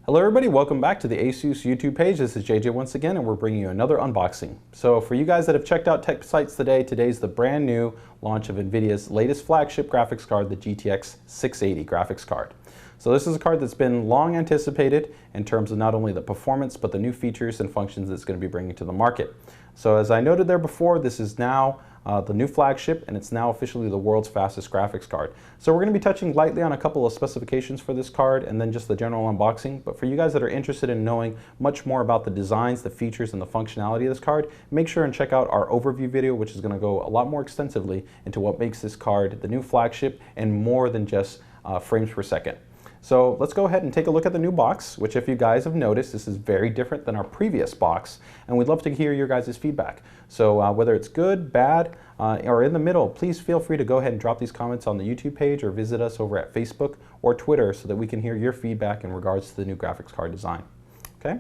Hello everybody, welcome back to the ASUS YouTube page. This is JJ once again, and we're bringing you another unboxing. So for you guys that have checked out tech sites today, today's the brand new launch of NVIDIA's latest flagship graphics card, the GTX 680 graphics card. So this is a card that's been long anticipated in terms of not only the performance, but the new features and functions it's going to be bringing to the market. So as I noted there before, this is now the new flagship, and it's now officially the world's fastest graphics card. So we're going to be touching lightly on a couple of specifications for this card and then just the general unboxing. But for you guys that are interested in knowing much more about the designs, the features, and the functionality of this card, make sure and check out our overview video, which is going to go a lot more extensively into what makes this card the new flagship and more than just frames per second. So let's go ahead and take a look at the new box, which if you guys have noticed, this is very different than our previous box, and we'd love to hear your guys' feedback. So whether it's good, bad, or in the middle, please feel free to go ahead and drop these comments on the YouTube page or visit us over at Facebook or Twitter so that we can hear your feedback in regards to the new graphics card design. Okay?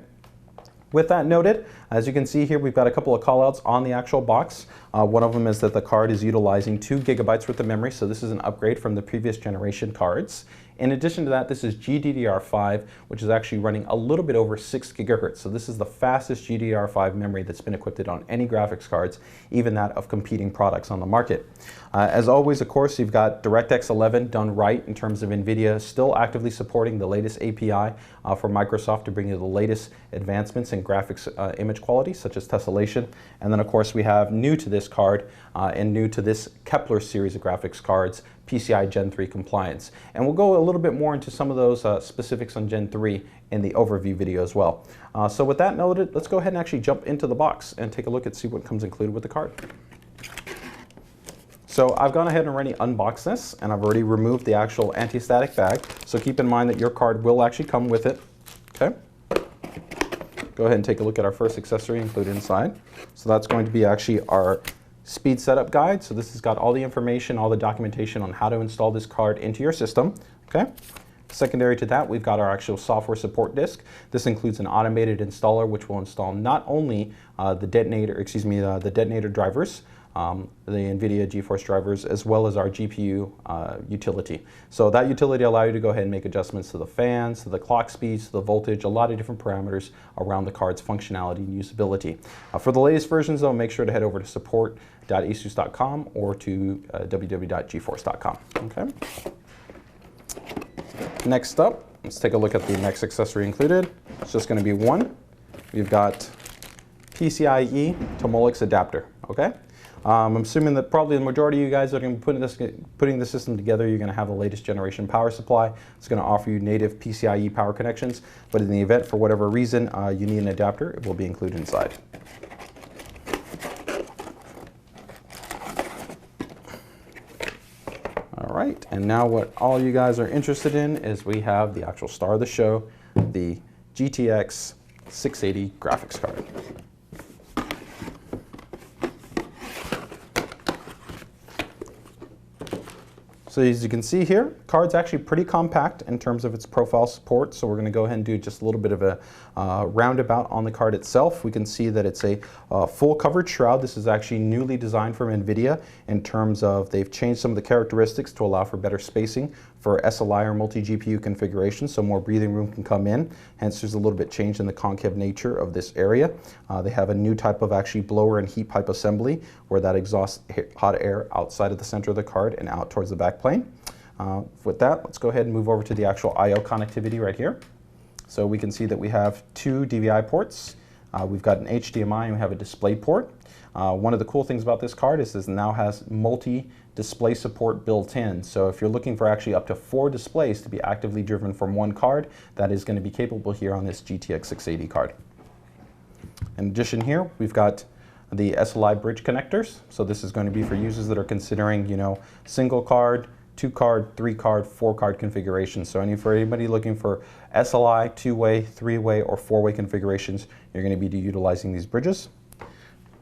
With that noted, as you can see here, we've got a couple of callouts on the actual box. One of them is that the card is utilizing 2 GB worth of memory, so this is an upgrade from the previous generation cards. In addition to that, this is GDDR5, which is actually running a little bit over 6 GHz. So this is the fastest GDDR5 memory that's been equipped on any graphics cards, even that of competing products on the market. As always, of course, you've got DirectX 11 done right in terms of NVIDIA still actively supporting the latest API for Microsoft to bring you the latest advancements in graphics image quality, such as tessellation. And then, of course, we have new to this card and new to this Kepler series of graphics cards, Pcie Gen 3 compliance. And we'll go a little bit more into some of those specifics on Gen 3 in the overview video as well. So with that noted, let's go ahead and actually jump into the box and take a look and see what comes included with the card. So I've gone ahead and already unboxed this, and I've already removed the actual anti-static bag. So keep in mind that your card will actually come with it. Okay. Go ahead and take a look at our first accessory included inside. So that's going to be actually our speed setup guide. So this has got all the information, all the documentation on how to install this card into your system. Okay. Secondary to that, we've got our actual software support disk. This includes an automated installer, which will install not only the detonator drivers, the NVIDIA GeForce drivers, as well as our GPU utility. So that utility allows you to go ahead and make adjustments to the fans, to the clock speeds, to the voltage, a lot of different parameters around the card's functionality and usability. For the latest versions, though, make sure to head over to support.asus.com or to www.geforce.com. Okay. Next up, let's take a look at the next accessory included. It's just going to be one. We've got Pcie to Molex adapter. Okay. I'm assuming that probably the majority of you guys that are going to be putting the system together, you're going to have the latest generation power supply. It's going to offer you native PCIe power connections, but in the event, for whatever reason, you need an adapter, it will be included inside. All right, and now what all you guys are interested in is we have the actual star of the show, the GTX 680 graphics card. So as you can see here, card's actually pretty compact in terms of its profile support. So we're going to go ahead and do just a little bit of a roundabout on the card itself. We can see that it's a full coverage shroud. This is actually newly designed from NVIDIA in terms of they've changed some of the characteristics to allow for better spacing for SLI or multi-GPU configuration, so more breathing room can come in. Hence, there's a little bit change in the concave nature of this area. They have a new type of actually blower and heat pipe assembly where that exhausts hot air outside of the center of the card and out towards the back plane. With that, let's go ahead and move over to the actual I/O connectivity right here. So we can see that we have 2 DVI ports. We've got an HDMI and we have a display port. One of the cool things about this card is this now has multi-display support built in. So if you're looking for actually up to 4 displays to be actively driven from one card, that is going to be capable here on this GTX 680 card. In addition here, we've got the SLI bridge connectors. So this is going to be for users that are considering, single card, 2 card, 3 card, 4 card configuration. So for anybody looking for SLI, 2-way, 3-way, or 4-way configurations, you're going to be utilizing these bridges.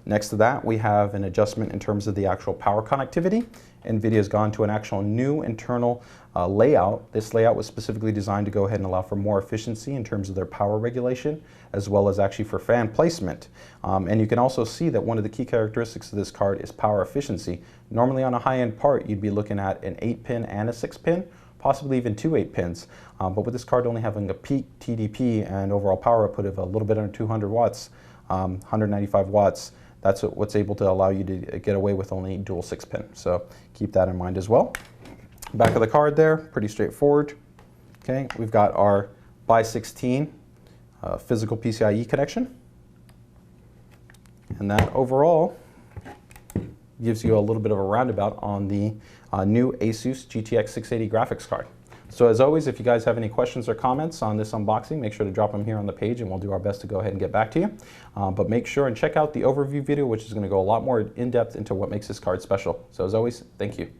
Next to that, we have an adjustment in terms of the actual power connectivity. NVIDIA has gone to an actual new internal layout. This layout was specifically designed to go ahead and allow for more efficiency in terms of their power regulation, as well as actually for fan placement. And you can also see that one of the key characteristics of this card is power efficiency. Normally on a high-end part, you'd be looking at an 8-pin and a 6-pin. possibly even 2 8-pins. But with this card only having a peak TDP and overall power output of a little bit under 200 watts, 195 watts, that's what's able to allow you to get away with only dual 6-pin. So keep that in mind as well. Back of the card there, pretty straightforward. Okay, we've got our by 16 physical PCIe connection. And that overall gives you a little bit of a roundabout on the new ASUS GTX680 graphics card. So as always, if you guys have any questions or comments on this unboxing, make sure to drop them here on the page and we'll do our best to go ahead and get back to you. But make sure and check out the overview video, which is going to go a lot more in depth into what makes this card special. So as always, thank you.